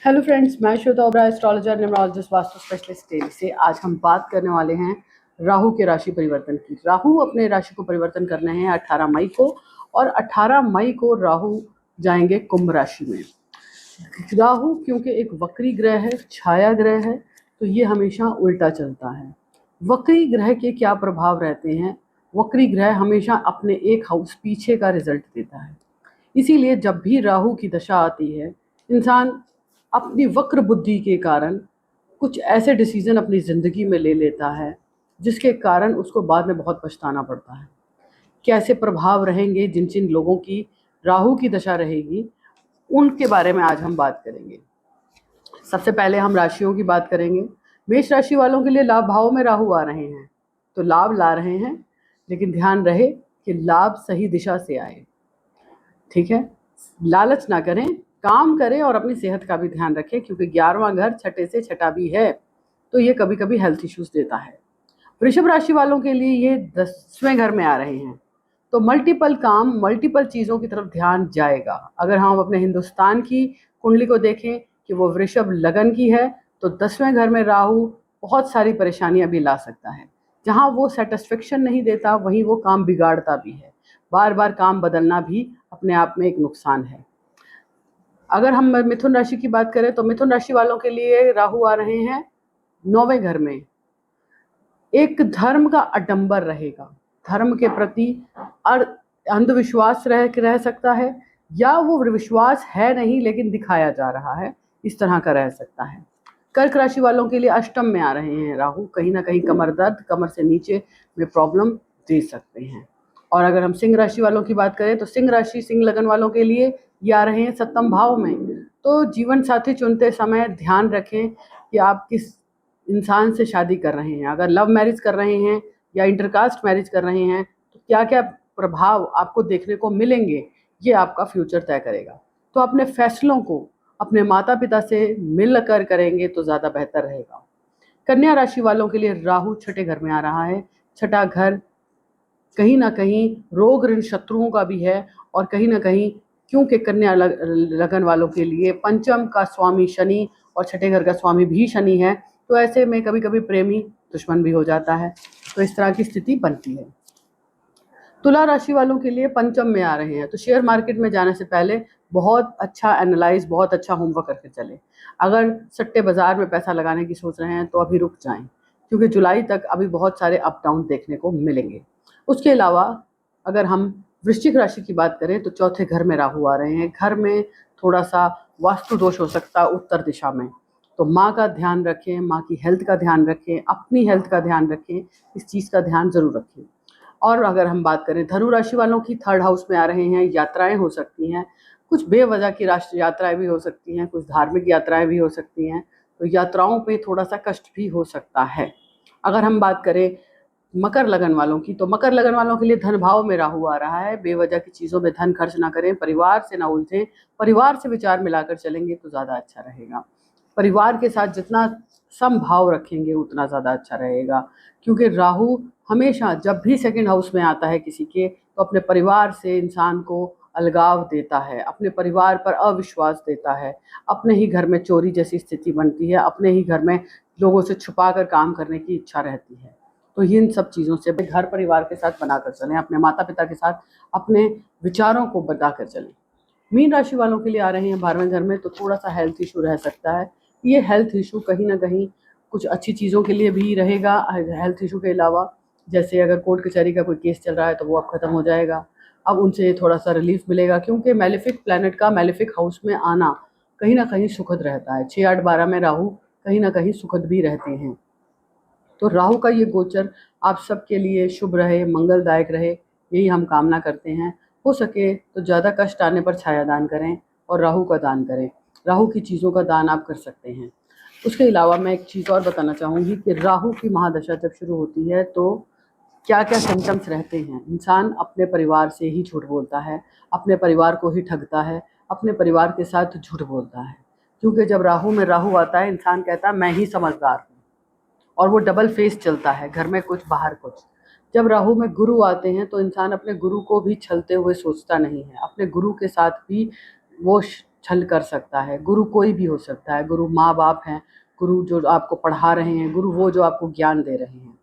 Hello friends, मैं Shweta Obra, astrologer, numerologist, vastu specialist टेली से। आज हम बात करने वाले हैं राहु के राशि परिवर्तन की। राहु अपने राशि को परिवर्तन करने हैं 18 मई को, और 18 मई को राहु जाएंगे कुंभ राशि में। राहु क्योंकि एक वक्री ग्रह है, छाया ग्रह है, तो ये हमेशा उल्टा चलता है। वक्री ग्रह के क्या प्रभाव रहते हैं? वक्री ग्रह हमेशा अपने एक हाउस पीछे का रिजल्ट देता है। इसीलिए जब भी राहु की दशा आती है, इंसान अपनी वक्र बुद्धि के कारण कुछ ऐसे डिसीजन अपनी ज़िंदगी में ले लेता है जिसके कारण उसको बाद में बहुत पछताना पड़ता है। कैसे प्रभाव रहेंगे जिन जिन लोगों की राहु की दशा रहेगी, उनके बारे में आज हम बात करेंगे। सबसे पहले हम राशियों की बात करेंगे। मेष राशि वालों के लिए लाभ भाव में राहु आ रहे हैं, तो लाभ ला रहे हैं, लेकिन ध्यान रहे कि लाभ सही दिशा से आए। ठीक है, लालच ना करें, काम करें और अपनी सेहत का भी ध्यान रखें, क्योंकि 11वां घर छठे से छठा भी है, तो ये कभी कभी हेल्थ इश्यूज देता है। वृषभ राशि वालों के लिए ये 10वें घर में आ रहे हैं, तो मल्टीपल काम, मल्टीपल चीज़ों की तरफ ध्यान जाएगा। अगर हम अपने हिंदुस्तान की कुंडली को देखें कि वो वृषभ लगन की है, तो 10वें घर में राहु बहुत सारी परेशानियां भी ला सकता है। जहाँ वो सेटिस्फेक्शन नहीं देता, वहीं वो काम बिगाड़ता भी है। बार बार काम बदलना भी अपने आप में एक नुकसान है। अगर हम मिथुन राशि की बात करें, तो मिथुन राशि वालों के लिए राहु आ रहे हैं 9वें घर में। एक धर्म का आडंबर रहेगा, धर्म के प्रति अंधविश्वास रह सकता है, या वो विश्वास है नहीं लेकिन दिखाया जा रहा है, इस तरह का रह सकता है। कर्क राशि वालों के लिए अष्टम में आ रहे हैं राहु, कहीं ना कहीं कमर दर्द, कमर से नीचे में प्रॉब्लम दे सकते हैं। और अगर हम सिंह राशि वालों की बात करें, तो सिंह राशि, सिंह लगन वालों के लिए ये आ रहे हैं 7वें भाव में। तो जीवन साथी चुनते समय ध्यान रखें कि आप किस इंसान से शादी कर रहे हैं। अगर लव मैरिज कर रहे हैं या इंटरकास्ट मैरिज कर रहे हैं, तो क्या क्या प्रभाव आपको देखने को मिलेंगे, ये आपका फ्यूचर तय करेगा। तो अपने फैसलों को अपने माता पिता से मिलकर करेंगे तो ज़्यादा बेहतर रहेगा। कन्या राशि वालों के लिए राहु छठे घर में आ रहा है। छठा घर कहीं ना कहीं रोग ऋण शत्रुओं का भी है, और कहीं ना कहीं क्योंकि कन्या लगन वालों के लिए पंचम का स्वामी शनि और छठे घर का स्वामी भी शनि है, तो ऐसे में कभी कभी प्रेमी दुश्मन भी हो जाता है, तो इस तरह की स्थिति बनती है। तुला राशि वालों के लिए पंचम में आ रहे हैं, तो शेयर मार्केट में जाने से पहले बहुत अच्छा एनालाइज, बहुत अच्छा होमवर्क करके चलें। अगर सट्टे बाजार में पैसा लगाने की सोच रहे हैं तो अभी रुक जाएं, क्योंकि जुलाई तक अभी बहुत सारे अप डाउन देखने को मिलेंगे। उसके अलावा अगर हम वृश्चिक राशि की बात करें, तो चौथे घर में राहु आ रहे हैं। घर में थोड़ा सा वास्तु दोष हो सकता है उत्तर दिशा में, तो माँ का ध्यान रखें, माँ की हेल्थ का ध्यान रखें, अपनी हेल्थ का ध्यान रखें, इस चीज़ का ध्यान जरूर रखें। और अगर हम बात करें धनु राशि वालों की, थर्ड हाउस में आ रहे हैं। यात्राएं हो सकती हैं, कुछ बेवजह की राष्ट्र यात्राएं भी हो सकती हैं, कुछ धार्मिक यात्राएं भी हो सकती हैं, तो यात्राओं पे थोड़ा सा कष्ट भी हो सकता है। अगर हम बात करें मकर लगन वालों की, तो मकर लगन वालों के लिए धन भाव में राहु आ रहा है। बेवजह की चीज़ों में धन खर्च ना करें, परिवार से ना उलझें, परिवार से विचार मिलाकर चलेंगे तो ज़्यादा अच्छा रहेगा। परिवार के साथ जितना समभाव रखेंगे उतना ज़्यादा अच्छा रहेगा, क्योंकि राहु हमेशा जब भी सेकंड हाउस में आता है किसी के, तो अपने परिवार से इंसान को अलगाव देता है, अपने परिवार पर अविश्वास देता है, अपने ही घर में चोरी जैसी स्थिति बनती है, अपने ही घर में लोगों से छुपा कर काम करने की इच्छा रहती है। तो इन सब चीज़ों से घर परिवार के साथ बनाकर चलें, अपने माता पिता के साथ अपने विचारों को बताकर चलें। मीन राशि वालों के लिए आ रहे हैं 12वें घर में, तो थोड़ा सा हेल्थ इशू रह सकता है। ये हेल्थ इशू कहीं ना कहीं कुछ अच्छी चीज़ों के लिए भी रहेगा। हेल्थ इशू के अलावा जैसे अगर कोर्ट कचहरी का कोई केस चल रहा है तो वो अब ख़त्म हो जाएगा, अब उनसे थोड़ा सा रिलीफ मिलेगा, क्योंकि मेलेफिक प्लैनेट का मेलेफिक हाउस में आना कहीं ना कहीं सुखद रहता है। 6, 8, 12 में राहु कहीं ना कहीं सुखद भी रहते हैं। तो राहु का ये गोचर आप सबके लिए शुभ रहे, मंगलदायक रहे, यही हम कामना करते हैं। हो सके तो ज़्यादा कष्ट आने पर छाया दान करें और राहु का दान करें। राहु की चीज़ों का दान आप कर सकते हैं। उसके अलावा मैं एक चीज़ और बताना चाहूँगी कि राहु की महादशा जब शुरू होती है तो क्या क्या सिम्टम्स रहते हैं। इंसान अपने परिवार से ही झूठ बोलता है, अपने परिवार को ही ठगता है, अपने परिवार के साथ झूठ बोलता है, क्योंकि जब राहु में राहु आता है, इंसान कहता है मैं ही समझदार हूँ, और वो डबल फेस चलता है, घर में कुछ बाहर कुछ। जब राहु में गुरु आते हैं तो इंसान अपने गुरु को भी छलते हुए सोचता नहीं है, अपने गुरु के साथ भी वो छल कर सकता है। गुरु कोई भी हो सकता है, गुरु माँ बाप हैं, गुरु जो आपको पढ़ा रहे हैं, गुरु वो जो आपको ज्ञान दे रहे हैं।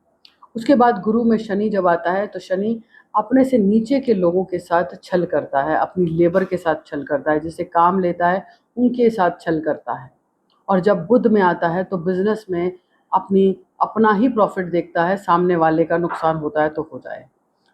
उसके बाद गुरु में शनि जब आता है तो शनि अपने से नीचे के लोगों के साथ छल करता है, अपनी लेबर के साथ छल करता है, जिससे काम लेता है उनके साथ छल करता है। और जब बुध में आता है तो बिजनेस में अपना ही प्रॉफिट देखता है, सामने वाले का नुकसान होता है तो हो जाए।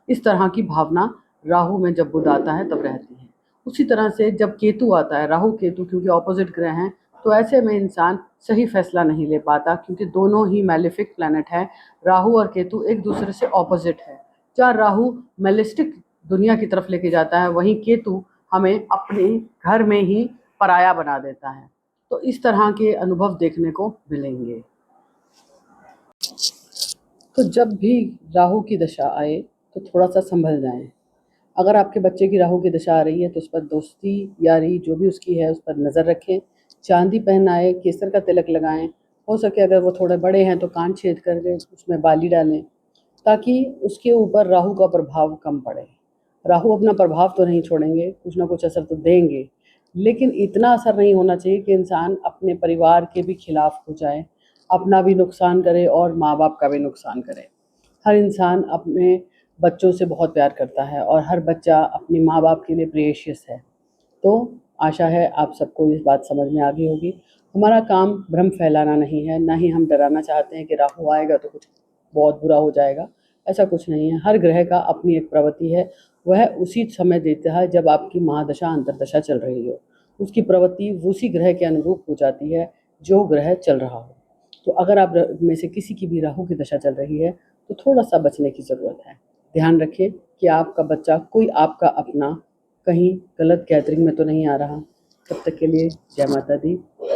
इस तरह की भावना राहु में जब बुध आता है तब रहती है। उसी तरह से जब केतु आता है, राहु केतु क्योंकि ऑपोजिट ग्रह हैं, तो ऐसे में इंसान सही फैसला नहीं ले पाता, क्योंकि दोनों ही मैलेफिक प्लैनेट हैं। राहु और केतु एक दूसरे से ऑपोजिट है। जहाँ राहु मैलिस्टिक दुनिया की तरफ लेके जाता है, वहीं केतु हमें अपने घर में ही पराया बना देता है। तो इस तरह के अनुभव देखने को मिलेंगे। तो जब भी राहु की दशा आए तो थोड़ा सा संभल जाएं। अगर आपके बच्चे की राहु की दशा आ रही है तो उस पर दोस्ती यारी जो भी उसकी है उस पर नज़र रखें। चांदी पहनाएं, केसर का तिलक लगाएं। हो सके अगर वो थोड़े बड़े हैं तो कान छेद करके उसमें बाली डालें, ताकि उसके ऊपर राहु का प्रभाव कम पड़े। राहु अपना प्रभाव तो नहीं छोड़ेंगे, कुछ ना कुछ असर तो देंगे, लेकिन इतना असर नहीं होना चाहिए कि इंसान अपने परिवार के भी खिलाफ हो जाए, अपना भी नुकसान करे और माँ बाप का भी नुकसान करे। हर इंसान अपने बच्चों से बहुत प्यार करता है और हर बच्चा अपनी माँ बाप के लिए प्रेशियस है। तो आशा है आप सबको इस बात समझ में आ गई होगी। हमारा काम भ्रम फैलाना नहीं है, ना ही हम डराना चाहते हैं कि राहु आएगा तो कुछ बहुत बुरा हो जाएगा। ऐसा कुछ नहीं है। हर ग्रह का अपनी एक प्रवृत्ति है, वह उसी समय देता है जब आपकी महादशा अंतरदशा चल रही हो। उसकी प्रवृत्ति उसी ग्रह के अनुरूप हो जाती है जो ग्रह चल रहा हो। तो अगर आप में से किसी की भी राहु की दशा चल रही है तो थोड़ा सा बचने की ज़रूरत है। ध्यान रखें कि आपका बच्चा कोई आपका अपना कहीं गलत गैदरिंग में तो नहीं आ रहा। तब तक के लिए जय माता दी।